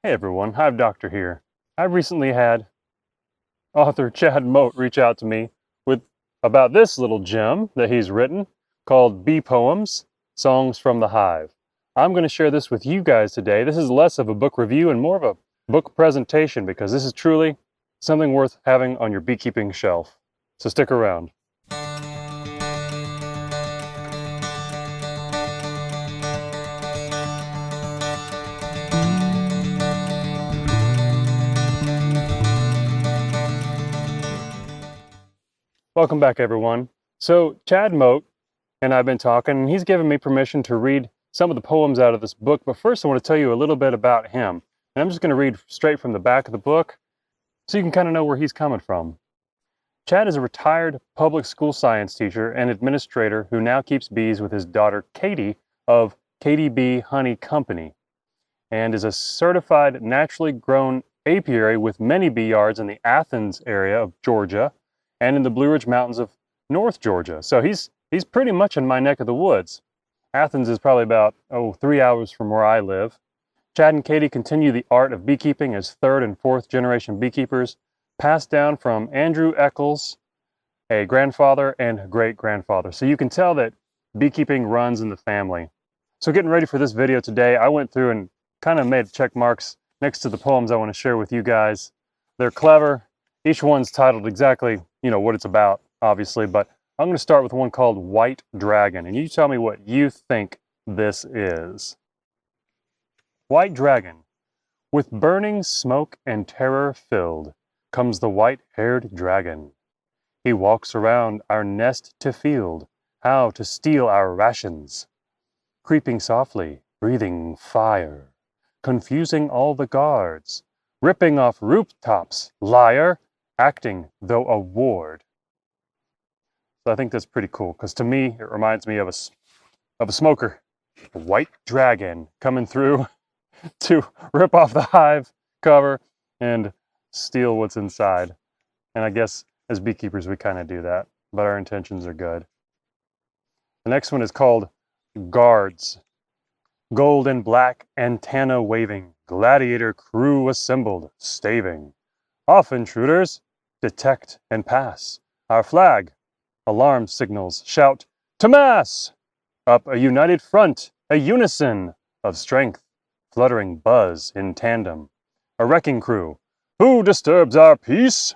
Hey everyone, Hive Doctor here. I recently had author Chad Mote reach out to me with about this little gem that he's written called Bee Poems, Songs from the Hive. I'm going to share this with you guys today. This is less of a book review and more of a book presentation because this is truly something worth having on your beekeeping shelf. So stick around. Welcome back everyone. So Chad Mote and I've been talking, and he's given me permission to read some of the poems out of this book. But first, I want to tell you a little bit about him. And I'm just going to read straight from the back of the book so you can kind of know where he's coming from. Chad is a retired public school science teacher and administrator who now keeps bees with his daughter Katie of Katie Bee Honey Company, and is a certified naturally grown apiary with many bee yards in the Athens area of Georgia and in the Blue Ridge Mountains of North Georgia. So he's pretty much in my neck of the woods. Athens is probably about 3 hours from where I live. Chad and Katie continue the art of beekeeping as third and fourth generation beekeepers, passed down from Andrew Eccles, a grandfather and great-grandfather. So you can tell that beekeeping runs in the family. So getting ready for this video today, I went through and kind of made check marks next to the poems I want to share with you guys. They're clever. Each one's titled exactly, what it's about, obviously, but I'm going to start with one called White Dragon, and you tell me what you think this is. White Dragon. With burning smoke and terror filled, comes the white-haired dragon. He walks around our nest to field how to steal our rations. Creeping softly, breathing fire, confusing all the guards, ripping off rooftops, liar, acting though a ward. So I think that's pretty cool, because to me, it reminds me of a smoker, a white dragon coming through to rip off the hive cover and steal what's inside. And I guess as beekeepers, we kind of do that, but our intentions are good. The next one is called Guards. Gold and black antenna waving, gladiator crew assembled, staving. Off intruders, detect and pass. Our flag, alarm signals, shout, to mass! Up a united front, a unison of strength, fluttering buzz in tandem. A wrecking crew, who disturbs our peace?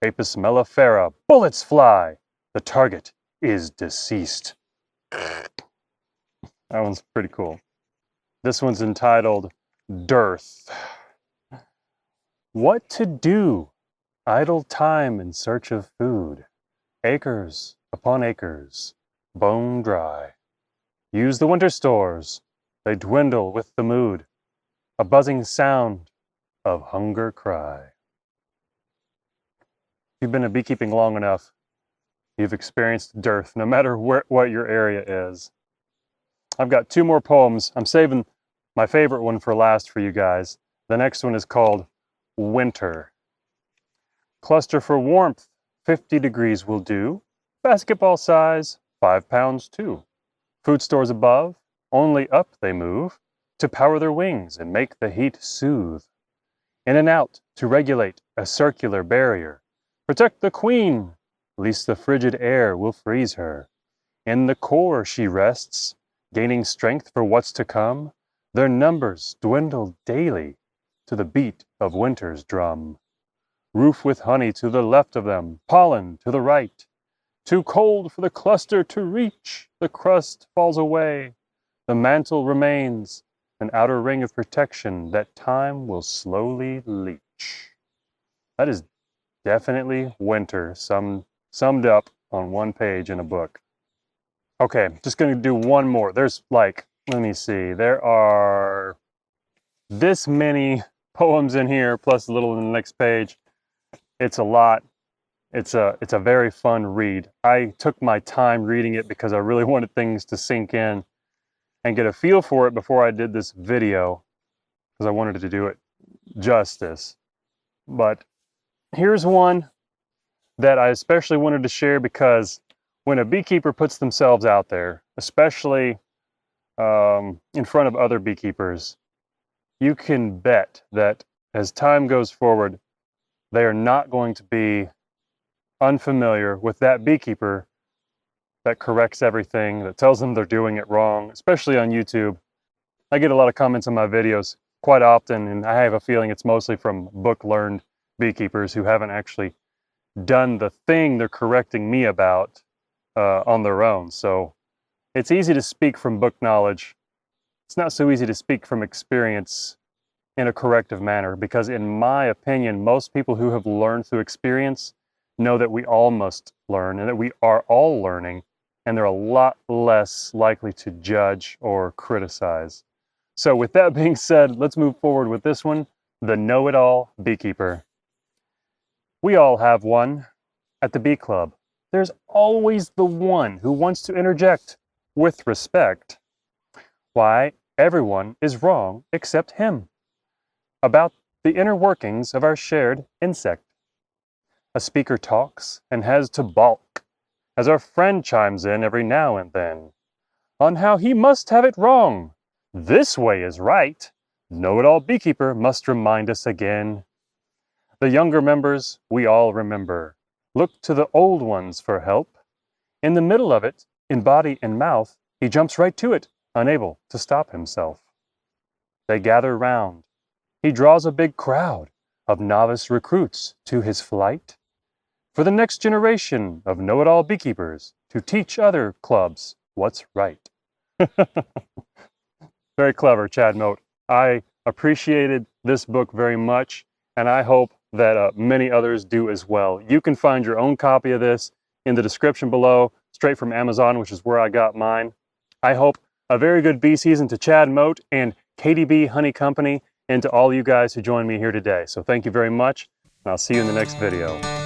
Apis mellifera, bullets fly. The target is deceased. That one's pretty cool. This one's entitled Dearth. What to do? Idle time in search of food. Acres upon acres, bone dry. Use the winter stores. They dwindle with the mood. A buzzing sound of hunger cry. If you've been in beekeeping long enough, you've experienced dearth, no matter what your area is. I've got two more poems. I'm saving my favorite one for last for you guys. The next one is called Winter. Cluster for warmth, 50 degrees will do. Basketball size, 5 pounds too. Food stores above, only up they move, to power their wings and make the heat soothe. In and out to regulate a circular barrier. Protect the queen, lest the frigid air will freeze her. In the core she rests, gaining strength for what's to come. Their numbers dwindle daily to the beat of winter's drum. Roof with honey to the left of them, pollen to the right. Too cold for the cluster to reach, the crust falls away. The mantle remains, an outer ring of protection that time will slowly leach. That is definitely winter summed up on one page in a book. Okay, just gonna do one more. There's let me see, there are this many poems in here, plus a little in the next page. It's a lot. It's a very fun read. I took my time reading it because I really wanted things to sink in and get a feel for it before I did this video, because I wanted to do it justice. But here's one that I especially wanted to share, because when a beekeeper puts themselves out there, especially in front of other beekeepers, you can bet that as time goes forward, they are not going to be unfamiliar with that beekeeper that corrects everything, that tells them they're doing it wrong, especially on YouTube. I get a lot of comments on my videos quite often, and I have a feeling it's mostly from book-learned beekeepers who haven't actually done the thing they're correcting me about on their own. So it's easy to speak from book knowledge. It's not so easy to speak from experience in a corrective manner, because in my opinion, most people who have learned through experience know that we all must learn and that we are all learning, and they're a lot less likely to judge or criticize. So with that being said, let's move forward with this one, the Know-It-All Beekeeper. We all have one at the Bee Club. There's always the one who wants to interject with respect. Why, everyone is wrong except him about the inner workings of our shared insect. A speaker talks and has to balk as our friend chimes in every now and then on how he must have it wrong. This way is right. Know-It-All Beekeeper must remind us again. The younger members we all remember look to the old ones for help. In the middle of it, in body and mouth, he jumps right to it, unable to stop himself. They gather round. He draws a big crowd of novice recruits to his flight for the next generation of know-it-all beekeepers to teach other clubs what's right. Very clever, Chad Mote. I appreciated this book very much, and I hope that many others do as well. You can find your own copy of this in the description below, straight from Amazon, which is where I got mine. I hope a very good bee season to Chad Mote and KDB Honey Company, and to all you guys who joined me here today. So thank you very much, and I'll see you in the next video.